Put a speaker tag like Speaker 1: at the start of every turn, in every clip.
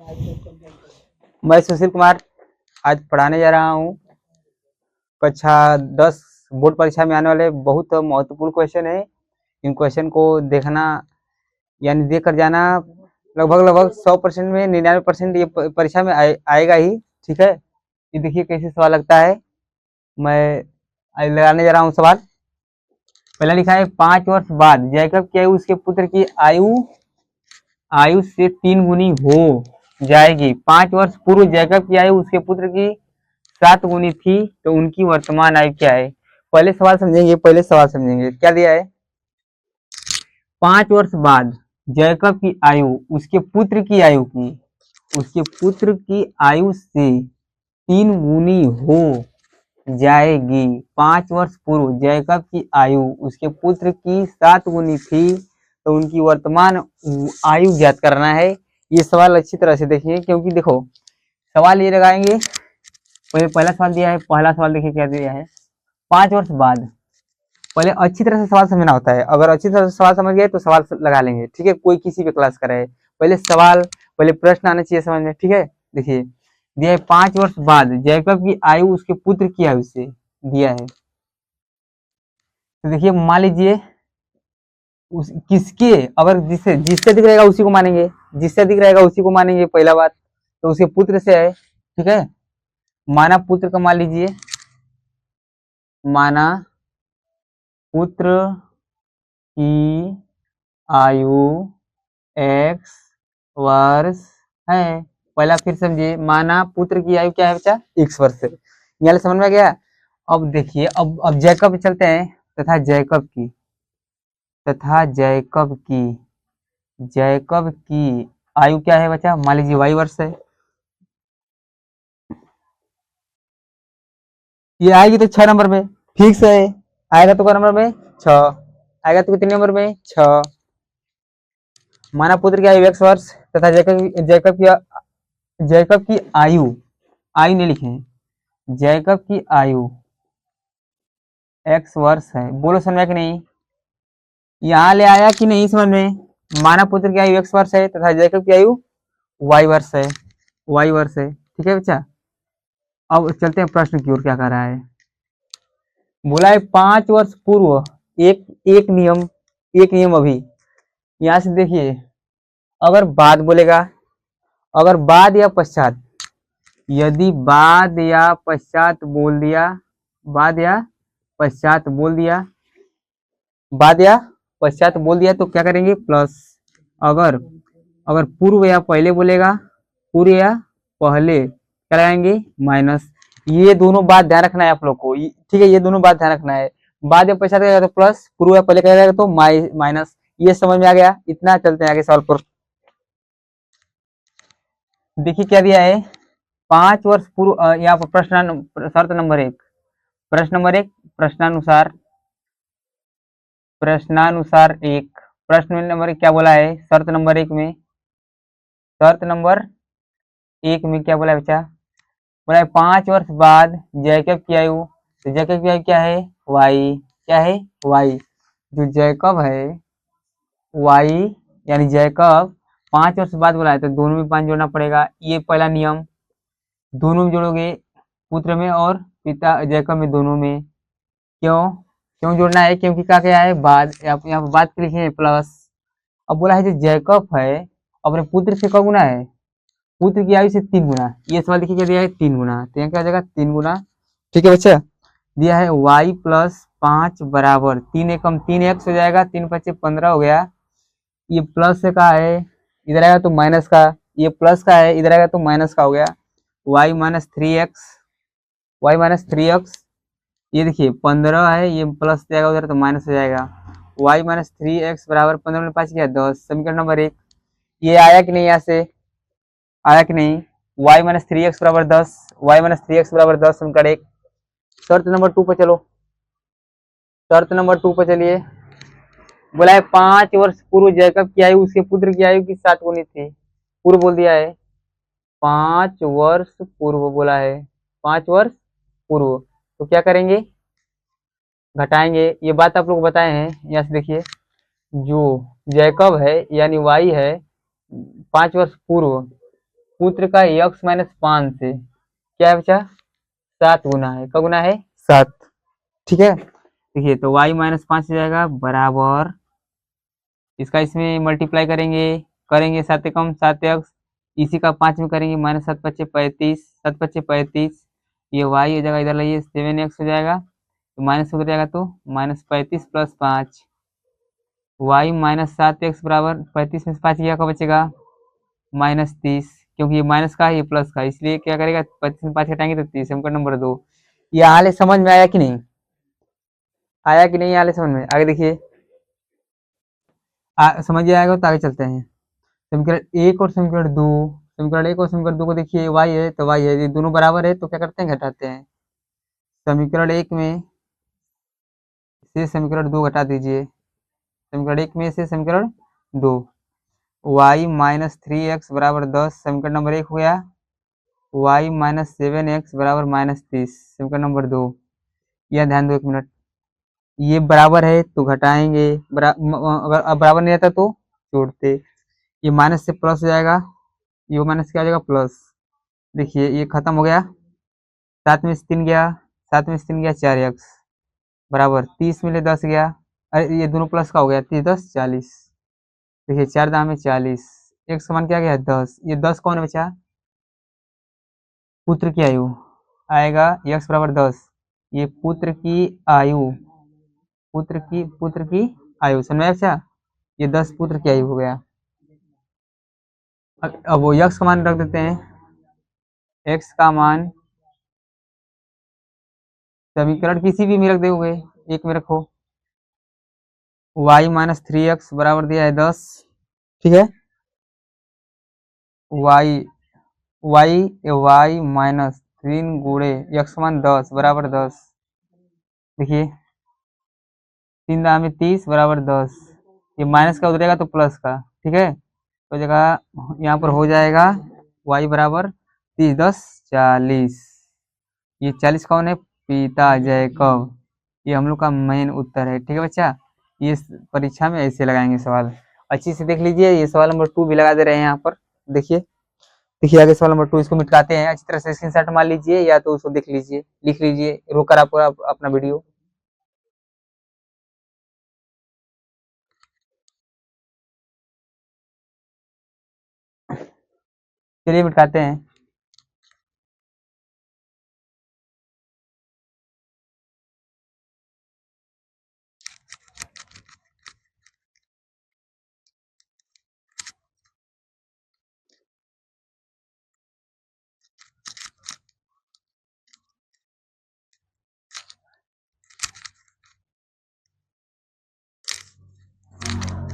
Speaker 1: मैं सुशील कुमार आज पढ़ाने जा रहा हूँ कक्षा 10 बोर्ड परीक्षा में आने वाले बहुत महत्वपूर्ण क्वेश्चन है। इन क्वेश्चन को देखना यानी देख कर जाना। लगभग 100% में 99% ये परीक्षा में आएगा ही। ठीक है, ये देखिए कैसे सवाल लगता है। मैं आज लगाने जा रहा हूँ सवाल। पहला लिखा है 5 वर्ष बाद जैकब की आयु उसके पुत्र की आयु से 3 गुनी हो जाएगी। 5 वर्ष पूर्व जैकब की आयु उसके पुत्र की 7 गुनी थी, तो उनकी वर्तमान आयु क्या है? पहले सवाल समझेंगे। क्या दिया है? 5 वर्ष बाद जैकब की आयु उसके पुत्र की आयु से 3 गुनी हो जाएगी। 5 वर्ष पूर्व जैकब की आयु उसके पुत्र की 7 गुनी थी, तो उनकी वर्तमान आयु ज्ञात करना है। ये सवाल अच्छी तरह से देखिए, क्योंकि देखो सवाल ये लगाएंगे। पहला सवाल दिया है, पहला सवाल देखिए क्या दिया है। 5 वर्ष बाद, पहले अच्छी तरह से सवाल समझना होता है। अगर अच्छी तरह से सवाल समझ गए तो सवाल लगा लेंगे। ठीक है, कोई किसी भी क्लास का रहे, पहले प्रश्न आना चाहिए समझ में। ठीक है, देखिए दिया है 5 वर्ष बाद जैकब की आयु उसके पुत्र की आयु से दिया है। तो देखिए मान लीजिए किसके, अगर जिससे दिख रहेगा उसी को मानेंगे, पहला बात तो उसके पुत्र से है। ठीक है, माना पुत्र का मान लीजिए, माना पुत्र की आयु x वर्ष है। पहला फिर समझिए, माना पुत्र की आयु क्या है बच्चा? x वर्ष है। यहाँ समझ में आ गया। अब देखिए, अब जैकब चलते हैं। तथा जैकब की आयु क्या है बच्चा? मान लीजिए y वर्ष है। ये आएगी तो 6 नंबर में फिक्स है। आएगा तो क्या नंबर में? 6 आएगा तो कितने नंबर में? 6। माना पुत्र की आयु x वर्ष तथा जैकब की आयु नहीं लिखे, जैकब की आयु x वर्ष है। बोलो समझ में कि नहीं? यहाँ ले आया कि नहीं समझ में? माना पुत्र की आयु x वर्ष है तथा जैकब की आयु y वर्ष है। ठीक है बच्चा, अब चलते हैं प्रश्न की ओर। क्या कर रहा है? बोला है 5 वर्ष पूर्व एक नियम अभी। यहां से देखिए, अगर बाद बोलेगा, अगर बाद या पश्चात, यदि बाद या पश्चात बोल दिया तो क्या करेंगे? प्लस। अगर पूर्व या पहले बोलेगा, पूर्व या पहले क्या लगाएंगे? माइनस। ये दोनों बात ध्यान रखना है आप लोग को। ठीक है, ये दोनों बात ध्यान रखना है। बाद या पश्चात कहेगा तो प्लस, पूर्व या पहले कहेगा तो माइनस। ये समझ में आ गया? इतना। चलते हैं आगे सवाल पर। देखिए क्या दिया है। 5 वर्ष पूर्व, यहाँ पर शर्त नंबर 1, प्रश्नानुसार 1, प्रश्न नंबर 1 क्या बोला है? शर्त नंबर 1 में क्या बोला है बच्चा? बोला है 5 वर्ष बाद जैकब की आयु, तो जैकब की आयु क्या है? y। जो जैकब है y, यानी जैकब 5 वर्ष बाद बोला है तो दोनों में 5 जोड़ना पड़ेगा। ये पहला नियम, दोनों में जोड़ोगे, पुत्र में और पिता जैकब में, दोनों में। क्यों जोड़ना है? क्योंकि क्या है? बाद। यहाँ पर बात लिखे हैं प्लस। अब बोला है जो जैकब है अपने पुत्र से कब गुना है? पुत्र की आयु से 3 गुना। ये सवाल देखिए क्या दिया है? 3 गुना। तो यहाँ क्या हो जाएगा? 3 गुना। ठीक है बच्चा, दिया है y प्लस 5 बराबर 3 एकम 3x हो जाएगा, 3 पच्चे 15 हो गया। ये प्लस का है, इधर आएगा तो माइनस का। ये प्लस का है, इधर आएगा तो माइनस का हो गया। y माइनस 3x, ये देखिए 15 है, ये प्लस जाएगा उधर तो माइनस हो जाएगा। y माइनस 3x बराबर 15 में 5 क्या? 10। समीकरण नंबर 1 ये आया कि नहीं? यहाँ से आया कि नहीं? y माइनस 3x बराबर 10, समीकरण 1। शर्त नंबर 2 पर चलो। चलिए, बोला है 5 वर्ष पूर्व जैकब की आयु उसके पुत्र की आयु की 7 गुनी थी। पूर्व बोल दिया है, 5 वर्ष पूर्व बोला है, 5 वर्ष पूर्व। तो क्या करेंगे? घटाएंगे। ये बात आप लोग बताए हैं। यहाँ से देखिए, जो जैकब है यानी y है 5 वर्ष पूर्व, पुत्र का x माइनस 5 से क्या है बच्चा 7 गुना है, क्या गुना है 7, ठीक है। देखिए तो y माइनस 5 हो जाएगा बराबर, इसका इसमें मल्टीप्लाई करेंगे, करेंगे 7 कम 7x, इसी का 5 में करेंगे माइनस 7 पच्चे 35, 7 पच्चे 35, ये y हो जाएगा इधर लाइए 7x हो जाएगा, तो माइनस हो जाएगा तो minus 35 plus 5, y minus 7x बराबर 35 में से 5 गया, क्या बचेगा माइनस 30, क्योंकि ये माइनस का है ये प्लस का, इसलिए क्या करेगा 35 में 5 हटाएंगे तो 30, समीकरण नंबर 2। ये हाल समझ में आया कि नहीं, आया कि नहीं हाल समझ में, आगे देखिए समझ आएगा तो आगे चलते हैं। समीकरण 1 और समीकरण 2, समीकरण 1 और समीकरण 2 को देखिए y है तो y है, ये दोनों बराबर है तो क्या करते हैं घटाते हैं। समीकरण 1 में से समीकरण 2 घटा दीजिए, समीकरण 1 में से समीकरण 2, y माइनस 3x बराबर 10, समीकरण नंबर 1 हो गया, y माइनस 7x बराबर माइनस 30, समीकरण नंबर 2। यह ध्यान दो 1 मिनट, ये बराबर है तो घटाएंगे, अगर अब बराबर नहीं रहता तो जोड़ते, ये माइनस से प्लस हो जाएगा, ये माइनस क्या हो जाएगा प्लस, देखिए ये खत्म हो गया, 7 में से 3 गया, 7 में से 3 गया 4x बराबर 30 में ले 10 गया, अरे ये दोनों प्लस का हो गया 30 10 40, देखिए 4 दाम में 40, एक समान क्या गया 10, ये 10 कौन है बचा पुत्र की आयु आएगा x बराबर 10, ये पुत्र की आयु, पुत्र की आयु समझ में आया बच्चा, ये 10 पुत्र की आयु हो गया। अब वो x का मान रख देते हैं, x का मान समीकरण किसी भी में रख दोगे, एक में रखो, y माइनस 3x बराबर दिया है 10, ठीक है, y माइनस 3 गुणे x मान 10 बराबर 10, देखिए 3 दाम में 30 बराबर 10, ये माइनस का उतरेगा तो प्लस का, ठीक है, तो जगह यहाँ पर हो जाएगा y बराबर 30 10 40, ये 40 कौन है पिता जैकब, ये हम लोग का मेन उत्तर है, ठीक है बच्चा। ये परीक्षा में ऐसे लगाएंगे सवाल, अच्छी से देख लीजिए, ये सवाल नंबर 2 भी लगा दे रहे हैं यहाँ पर, देखिए देखिए आगे सवाल नंबर 2, इसको मिटाते हैं, अच्छी तरह से स्क्रीनशॉट मार लीजिए या तो उसको देख लीजिए, लिख लीजिए रोकर आप अपना वीडियो। चलिए मिटाते हैं,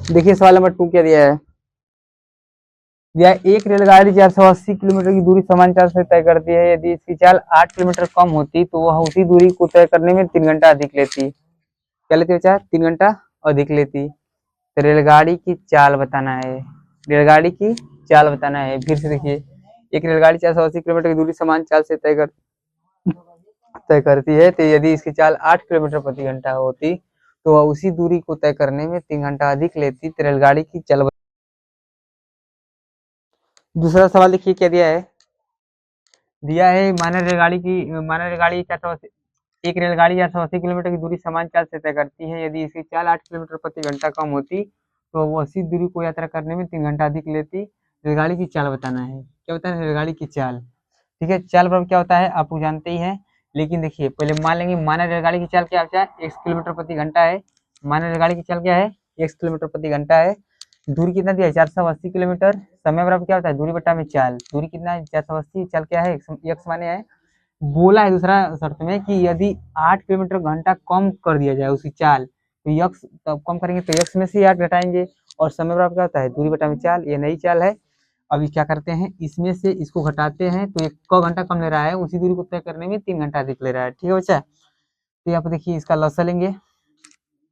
Speaker 1: देखिए सवाल नंबर 2 क्या दिया है, दिया एक रेलगाड़ी 480 किलोमीटर की दूरी समान चाल से तय करती है, यदि इसकी चाल 8 किलोमीटर कम होती तो वह उसी दूरी को तय करने में 3 घंटा अधिक लेती, क्या लेती बच्चा 3 घंटा अधिक लेती। तो रेलगाड़ी की चाल बताना है, रेलगाड़ी की चाल बताना है, फिर से देखिए एक रेलगाड़ी 480 किलोमीटर की दूरी समान चाल से तय करती है, तो यदि इसकी चाल 8 किलोमीटर प्रति घंटा होती तो वह उसी दूरी को तय करने में 3 घंटा अधिक लेती, तो रेलगाड़ी की चाल। दूसरा सवाल देखिए क्या दिया है माना रेलगाड़ी 480, एक रेलगाड़ी 480 किलोमीटर की दूरी समान चाल से तय करती है, यदि इसकी चाल 8 किलोमीटर प्रति घंटा कम होती तो वो उसी दूरी को यात्रा करने में 3 घंटा अधिक लेती। रेलगाड़ी की चाल बताना है, क्या बताना है रेलगाड़ी की चाल, ठीक है, चाल बराबर क्या होता है आप लोग जानते ही हैं, लेकिन देखिए पहले मान लेंगे माना रेलगाड़ी की चाल क्या है 1 किलोमीटर प्रति घंटा है, माना रेलगाड़ी की चाल क्या है 1 किलोमीटर प्रति घंटा है, दूरी कितना दिया है 480 किलोमीटर, समय बराबर क्या होता है दूरी बटा में चाल, दूरी कितना है 480, चाल क्या है एक्स माने है, बोला है दूसरा शर्त में कि यदि 8 किलोमीटर घंटा कम कर दिया जाए उसकी चाल तो यक्स तब कम करेंगे तो यक्स में से 8 घटाएंगे, और समय बराबर क्या होता है दूरी बटा में चाल, ये नई चाल है। अभी क्या करते हैं इसमें से इसको घटाते हैं तो 1 घंटा कम ले रहा है, उसी दूरी को तय करने में 3 घंटा अधिक ले रहा है, ठीक है बच्चा। तो यहाँ पर देखिए इसका लसा लेंगे,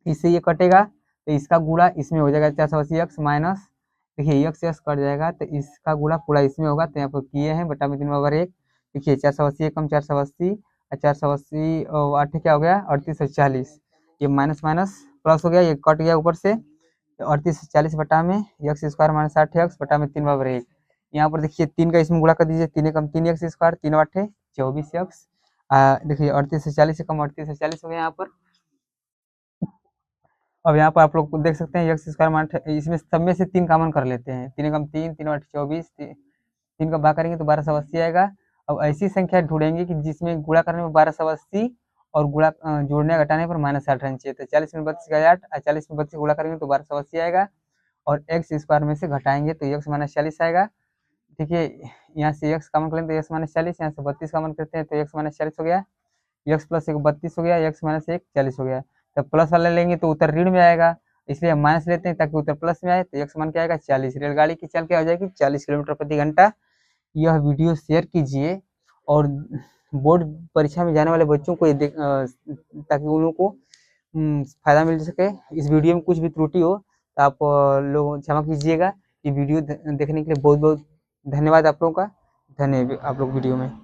Speaker 1: इससे ये कटेगा तो इसका गुणा इसमें हो जाएगा 480 एक्स माइनस, देखिए एक्स एक्स कट जाएगा तो इसका गुणा पूरा इसमें होगा, तो यहाँ पर किए हैं बटा में 3/1, देखिए 480 कम 480 और 480 8 क्या हो गया 3840, ये माइनस माइनस प्लस हो गया, ये कट गया ऊपर से, तो 3840 बटा में एक्स स्क्वायर माइनस 8 एक्स बटा में 3/1, यहाँ पर देखिए 3 का इसमें गुणा कर दीजिए, 3 कम 3x स्क्वायर, 3 8 24x। देखिए 38 से 40 से कम 38 से 40 हो गया यहाँ पर। अब यहाँ पर आप लोग देख सकते हैं एक्स स्क्वायर मान, इसमें सब में से 3 कॉमन कर लेते हैं, 3 कम 3, 3 8 24, 3 का भाग करेंगे तो 1280 आएगा। अब ऐसी संख्या ढूंढेंगे कि जिसमें गुणा करने में 1280 और गुणा जोड़ने घटाने पर -8 रहना चाहिए। तो 40 में 32 का 8, 40 में 32 गुणा करेंगे तो 1280 आएगा, और एक्स स्क्वायर में से घटाएंगे तो एक्स -40 आएगा। देखिए यहाँ से एक्स कॉमन करेंगे तो एक्स -40, यहाँ से 32 कॉमन करते हैं तो एक्स -40 हो गया, एक्स प्लस 1 32 हो गया, एक्स माइनस 1 40 हो गया। तब प्लस वाला लेंगे तो उत्तर ऋण में आएगा, इसलिए हम माइनस लेते हैं ताकि उत्तर प्लस में आए। तो एक्स मान क्या आएगा 40। रेलगाड़ी की चल क्या हो जाएगी 40 किलोमीटर प्रति घंटा। यह वीडियो शेयर कीजिए और बोर्ड परीक्षा में जाने वाले बच्चों को ताकि उन लोगों को फायदा मिल सके। इस वीडियो में कुछ भी त्रुटि हो तो आप लोग क्षमा कीजिएगा। ये वीडियो देखने के लिए बहुत बहुत धन्यवाद आप लोगों का। धन्यवाद आप लोग वीडियो में।